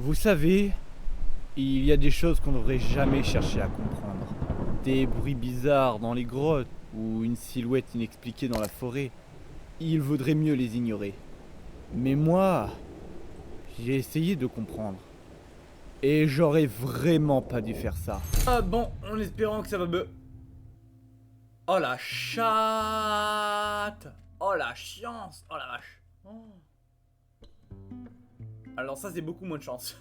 Vous savez, il y a des choses qu'on ne devrait jamais chercher à comprendre. Des bruits bizarres dans les grottes ou une silhouette inexpliquée dans la forêt. Il vaudrait mieux les ignorer. Mais moi, j'ai essayé de comprendre. Et j'aurais vraiment pas dû faire ça. Ah bon, en espérant que ça va me... Oh la chatte! Oh la chiance! Oh la vache! Oh. Alors ça c'est beaucoup moins de chance.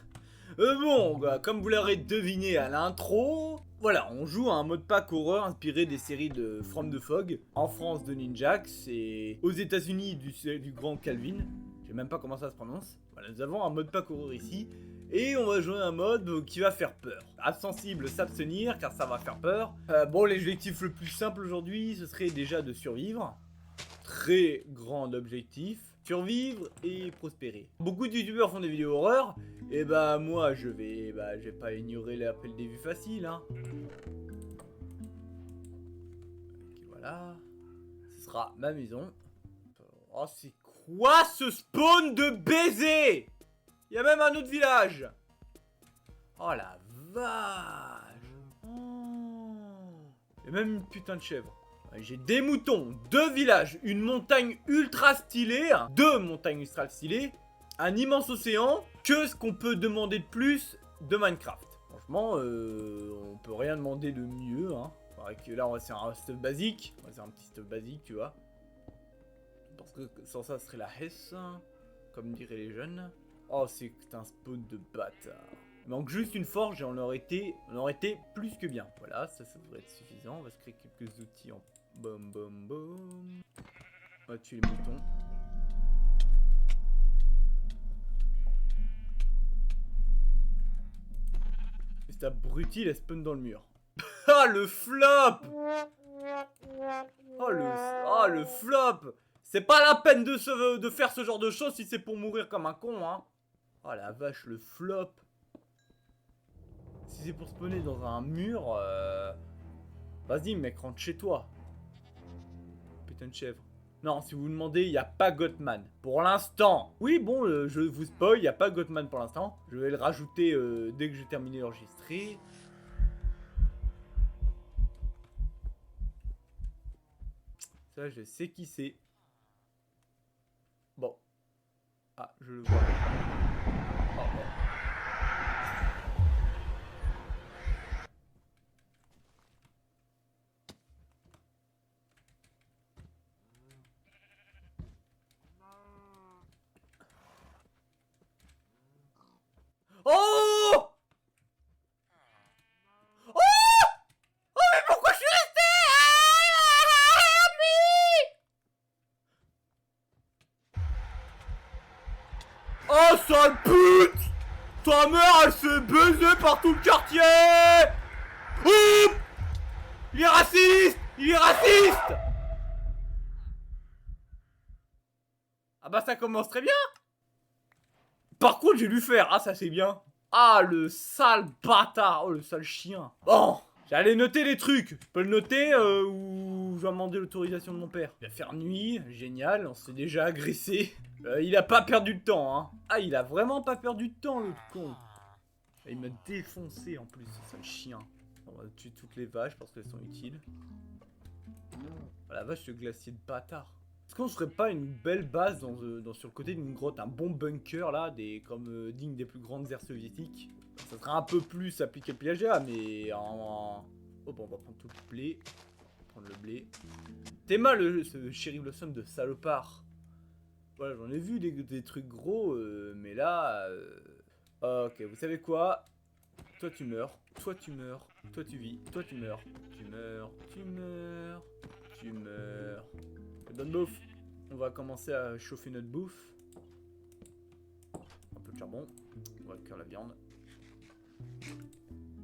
Bon, bah, comme vous l'aurez deviné à l'intro, voilà, on joue à un mode pack horreur inspiré des séries de From the Fog, en France de Ninjax et aux États-Unis du grand Calvin. Je sais même pas comment ça se prononce. Voilà, nous avons un mode pack horreur ici. Et on va jouer un mode qui va faire peur. Absensible, s'abstenir car ça va faire peur. Bon, l'objectif le plus simple aujourd'hui, ce serait déjà de survivre. Très grand objectif. Survivre et prospérer. Beaucoup de youtubeurs font des vidéos horreur. Et bah moi je vais pas ignorer l'appel des vues faciles hein. Ok, voilà. Ce sera ma maison. Oh c'est quoi ce spawn de baiser? Il y a même un autre village. Oh la vache. Oh. Il y a même une putain de chèvre. J'ai des moutons, 2 villages, une montagne ultra stylée, 2 montagnes ultra stylées, un immense océan. Que ce qu'on peut demander de plus de Minecraft? Franchement, on peut rien demander de mieux. Hein. Que là, on va faire un stuff basique. On va faire un petit stuff basique, tu vois. Parce que sans ça, ce serait la hesse, comme diraient les jeunes. Oh, c'est un spawn de bâtard. Il manque juste une forge et on aurait été plus que bien. Voilà, ça devrait être suffisant. On va se créer quelques outils en bom bom bom. On va tuer les moutons. Cet abruti, il spawn dans le mur. Ah, le flop! Oh, le flop! C'est pas la peine de faire ce genre de choses si c'est pour mourir comme un con, hein. Oh la vache, le flop. Si c'est pour spawner dans un mur, vas-y mec, rentre chez toi. Putain de chèvre. Non, si vous vous demandez, il n'y a pas Gothman. Pour l'instant. Oui, bon, je vous spoil, il n'y a pas Gothman pour l'instant. Je vais le rajouter dès que j'ai terminé d'enregistrer. Ça, je sais qui c'est. Bon. Ah, je le vois. Oh, oh. Oh! Oh! Oh, mais pourquoi je suis resté? Oh, sale pute! Ta mère, elle se baisait par tout le quartier! Ouh! Il est raciste! Il est raciste! Ah bah ça commence très bien! Par contre, j'ai dû faire. Ah, ça c'est bien. Ah, le sale bâtard. Oh, le sale chien. Bon, j'allais noter les trucs. Je peux le noter ou je vais demander l'autorisation de mon père. Il va faire nuit. Génial, on s'est déjà agressé. Il a pas perdu de temps, hein. Ah, il a vraiment pas perdu de temps, le con. Il m'a défoncé en plus, ce sale chien. On va tuer toutes les vaches parce qu'elles sont utiles. Oh, la vache, ce glacier de bâtard. Est-ce qu'on serait pas une belle base sur le côté d'une grotte, un bon bunker là, comme digne des plus grandes aires soviétiques? Ça sera un peu plus appliqué le plagiat, mais en... Oh bon, on va prendre tout le blé. On va prendre le blé. T'es mal ce Cherry Blossom de salopard. Voilà, j'en ai vu des trucs gros, mais là... Ok, vous savez quoi? Toi tu meurs, toi tu meurs, toi tu vis, toi tu meurs, tu meurs, tu meurs, tu meurs. Bonne bouffe. On va commencer à chauffer notre bouffe. Un peu de charbon. On va cuire la viande.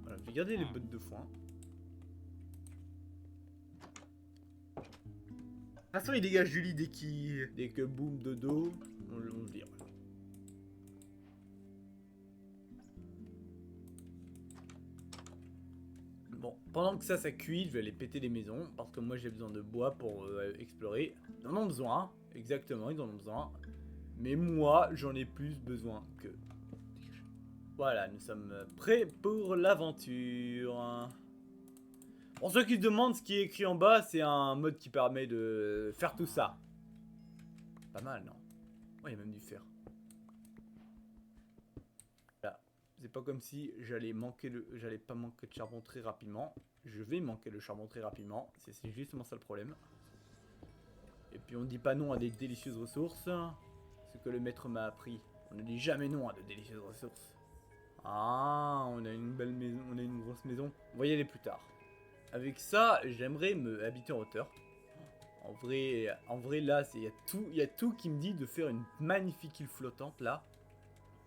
Voilà, je vais garder les bottes de foin. De toute façon, il dégage du lit dès que boum de dos, on le vire. Bon, pendant que ça cuit, je vais aller péter des maisons, parce que moi j'ai besoin de bois pour explorer. Ils en ont besoin, exactement, ils en ont besoin. Mais moi, j'en ai plus besoin que... Voilà, nous sommes prêts pour l'aventure. Pour ceux qui se demandent, ce qui est écrit en bas, c'est un mode qui permet de faire tout ça. Pas mal, non? Oh, il y a même du fer. Là, c'est pas comme si j'allais pas manquer de charbon très rapidement. Je vais manquer de charbon très rapidement. C'est justement ça le problème. Et puis on dit pas non à des délicieuses ressources. Ce que le maître m'a appris. On ne dit jamais non à de délicieuses ressources. Ah, on a une belle maison, on a une grosse maison. On va y aller plus tard. Avec ça, j'aimerais me habiter en hauteur. En vrai là, il y a tout qui me dit de faire une magnifique île flottante là.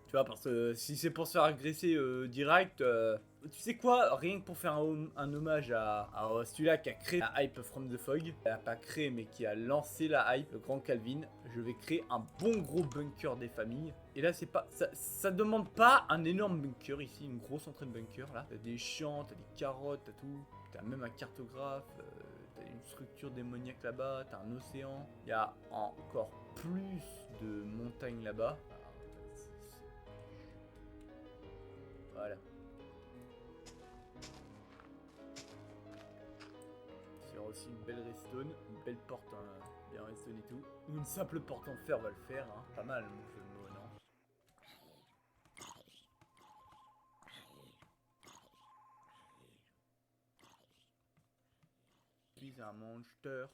Tu vois, parce que si c'est pour se faire agresser direct, tu sais quoi, rien que pour faire un hommage à celui-là qui a créé la hype From the Fog, elle a pas créé mais qui a lancé la hype, le grand Calvin, je vais créer un bon gros bunker des familles. Et là, c'est pas, ça demande pas un énorme bunker ici, une grosse entrée de bunker là. T'as des champs, t'as des carottes, t'as tout, t'as même un cartographe, t'as une structure démoniaque là-bas, t'as un océan, il y a encore plus de montagnes là-bas. Voilà. C'est aussi une belle redstone, une belle porte bien redstone et tout. Ou une simple porte en fer va le faire, hein. Pas mal mon jeu de mots, non? Je suis un monster.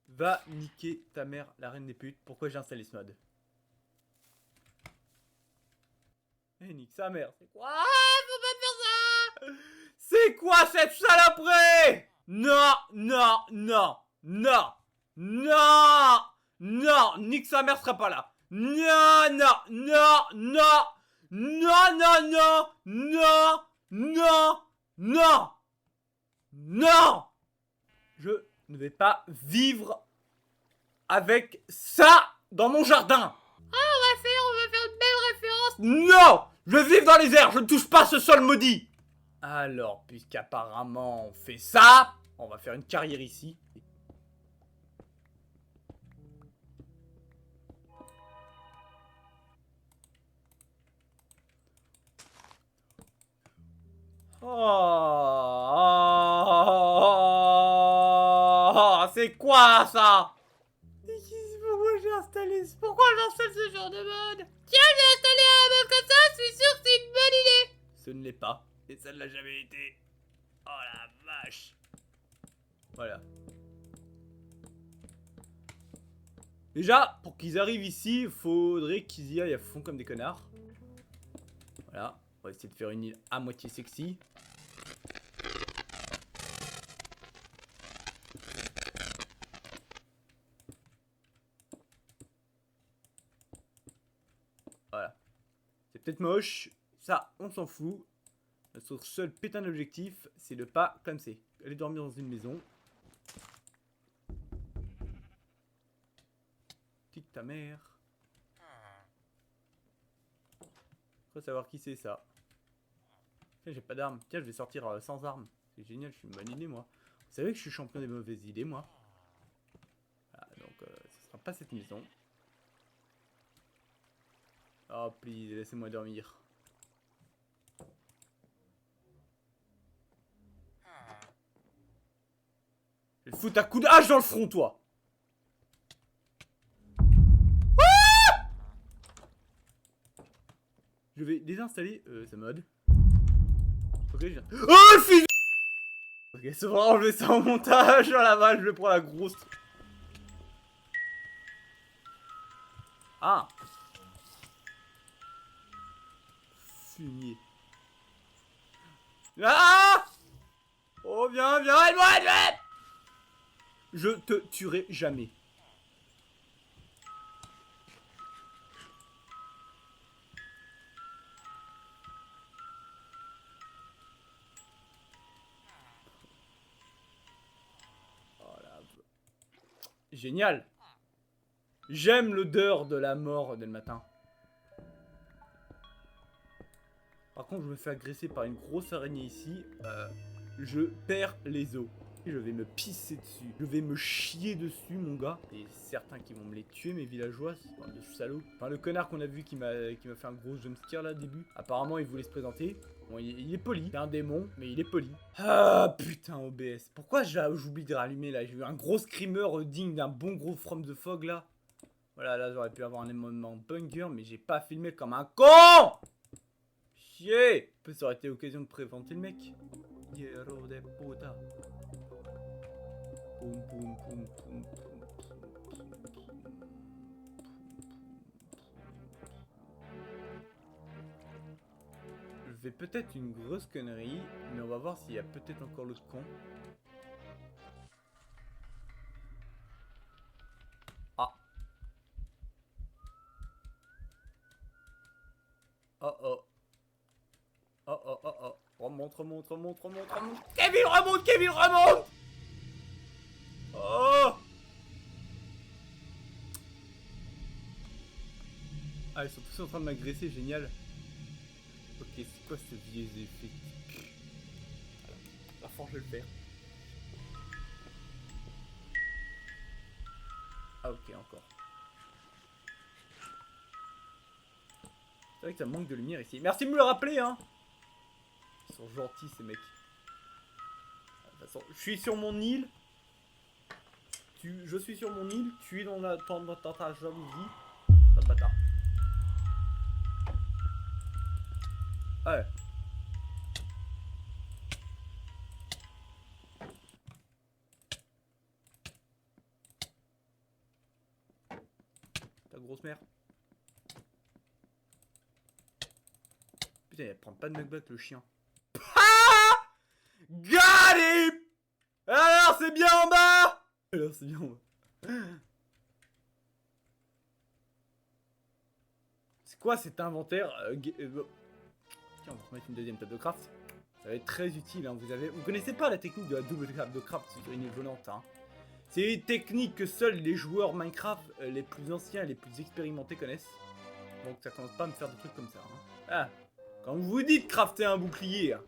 Va niquer ta mère, la reine des putes. Pourquoi j'ai installé ce mode? Eh, nique sa mère, c'est quoi? Ah, faut pas faire ça! C'est quoi cette saloperie? Non, non, non, non, non, non, nique sa mère sera pas là. Non, non, non, non, non, non, non, non, non, non, non. Je ne vais pas vivre avec ça dans mon jardin. On va faire une belle référence. Non! Je vive dans les airs, je ne touche pas ce sol maudit. Alors, puisqu'apparemment on fait ça, on va faire une carrière ici. Oh, c'est quoi ça? Pourquoi j'installe ce genre de mode? Tiens, j'ai installé un mode comme ça, je suis sûr que c'est une bonne idée. Ce ne l'est pas, et ça ne l'a jamais été. Oh la vache. Voilà. Déjà, pour qu'ils arrivent ici, il faudrait qu'ils y aillent à fond comme des connards. Voilà. On va essayer de faire une île à moitié sexy. Voilà. C'est peut-être moche. Ça, on s'en fout. Notre seul putain d'objectif, c'est de pas clamser. Aller dormir dans une maison. Tique ta mère. Faut savoir qui c'est ça. Tiens, j'ai pas d'armes. Tiens, je vais sortir sans armes. C'est génial, je suis une bonne idée, moi. Vous savez que je suis champion des mauvaises idées, moi. Voilà, donc, ce sera pas cette maison. Oh, please, laissez-moi dormir. Je vais te foutre un coup de hache dans le front, toi. Ah, je vais désinstaller ce mode. Ok, je viens. Oh, le fils de... Ok, ça va enlever ça en montage. Oh la vache, je vais prendre la grosse... Ah. Fumier. Ah. Oh, viens, viens, aide-moi, aide-moi. Je te tuerai jamais. Oh la... Génial. J'aime l'odeur de la mort dès le matin. Par contre, je me fais agresser par une grosse araignée ici. Je perds les os. Je vais me pisser dessus. Je vais me chier dessus, mon gars. Et certains qui vont me les tuer, mes villageois. Enfin, de salauds. Enfin, le connard qu'on a vu qui m'a fait un gros jumpscare là, au début. Apparemment, il voulait se présenter. Bon, il est poli. C'est un démon, mais il est poli. Ah, putain, OBS. Pourquoi j'oublie de rallumer, là? J'ai eu un gros screamer digne d'un bon gros From the Fog, là. Voilà, là, j'aurais pu avoir un élément bunker, mais j'ai pas filmé comme un con! Chier! Ça aurait été l'occasion de préventer le mec. Hierro de puta. Poum, poum, poum, poum, je fais peut-être une grosse connerie, mais on va voir s'il y a peut-être encore l'autre con. Ah. Oh oh. Oh oh oh oh. Remonte, remonte, remonte, remonte, remonte. Kevin remonte, Kevin remonte. Oh. Ah, ils sont tous en train de m'agresser, génial. Ok, c'est quoi ce vieux effet? La force, je vais le faire. Ah, ok, encore. C'est vrai que ça manque de lumière ici. Merci de me le rappeler, hein. Ils sont gentils, ces mecs. De toute façon, je suis sur mon île. Je suis sur mon île. Tu es dans ta jalousie. Pas de bâtard. Ouais. Ta grosse mère. Putain, il prend pas de knockback le chien. Ah! Got him! Alors c'est bien en bas! Alors c'est bien en bas. C'est quoi cet inventaire Tiens, on va remettre une deuxième table de craft. Ça va être très utile, hein. Vous connaissez pas la technique de la double table de craft sur une île volante, hein. C'est une technique que seuls les joueurs Minecraft les plus anciens et les plus expérimentés connaissent. Donc ça commence pas à me faire des trucs comme ça, hein. Ah, quand vous dites crafter un bouclier, hein,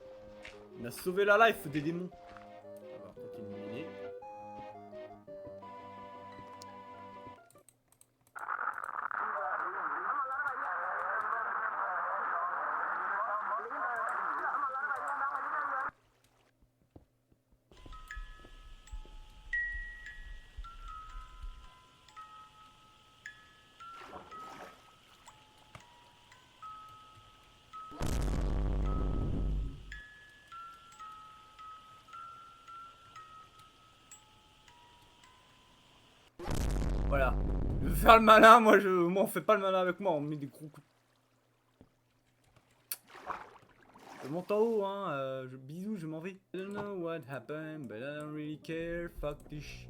il a sauvé la life des démons. On va continuer de miner. Voilà. Je veux faire le malin, moi on fait pas le malin avec moi, on met des gros coups. Je monte en haut, hein, bisous, je m'en vais. I don't know what happened, but I don't really care, fuck this shit.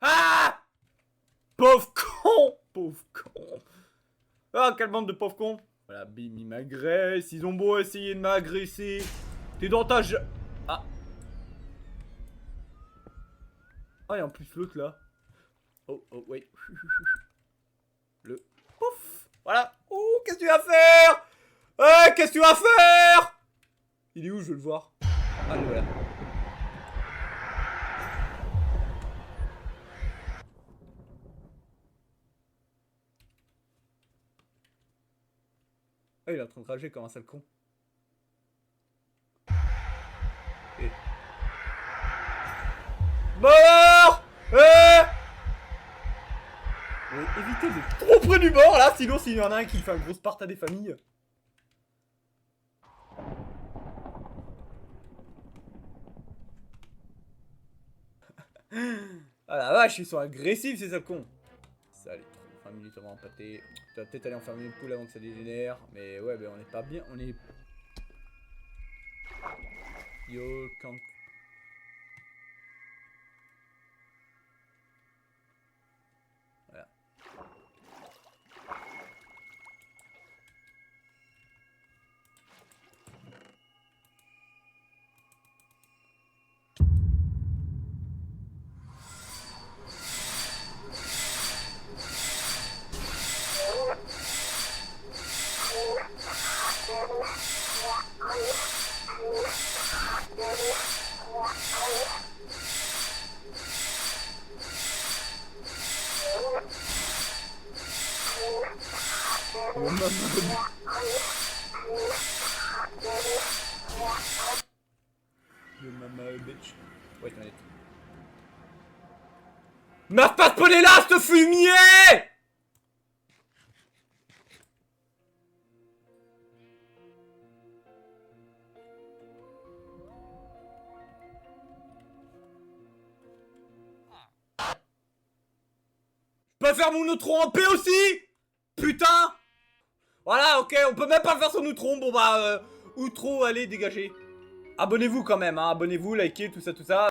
Ah! Pauvre con! Pauvre con! Ah, quelle bande de pauvres cons! Voilà, bim, ils m'agressent, ils ont beau essayer de m'agresser. T'es dans ta Ah! Ah, et en plus l'autre là. Oh, oh, wait. Le... Pouf! Voilà! Ouh, qu'est-ce que tu vas faire? Qu'est-ce que tu vas faire? Il est où? Je veux le voir. Ah, le voilà. Ah, il est en train de rager comme un sale con. Et... Mort! Évitez d'être trop près du bord là, sinon s'il y en a un qui fait un gros Sparta des familles. Ah la vache, ils sont agressifs ces sales cons. Ça allait trop, 20 minutes avant d'empâter. Tu vas peut-être aller enfermer une poule avant que ça dégénère. Mais ouais, ben on est pas bien, on est... Yo, quand... Voilà. Yo mama bitch. Wait a minute. M'a pas spawné là, ce fumier! Je peux faire mon outro en paix aussi? Putain! Voilà, ok, on peut même pas faire son outro. Bon bah, outro, allez, dégagez. Abonnez-vous quand même, hein, abonnez-vous, likez, tout ça, tout ça.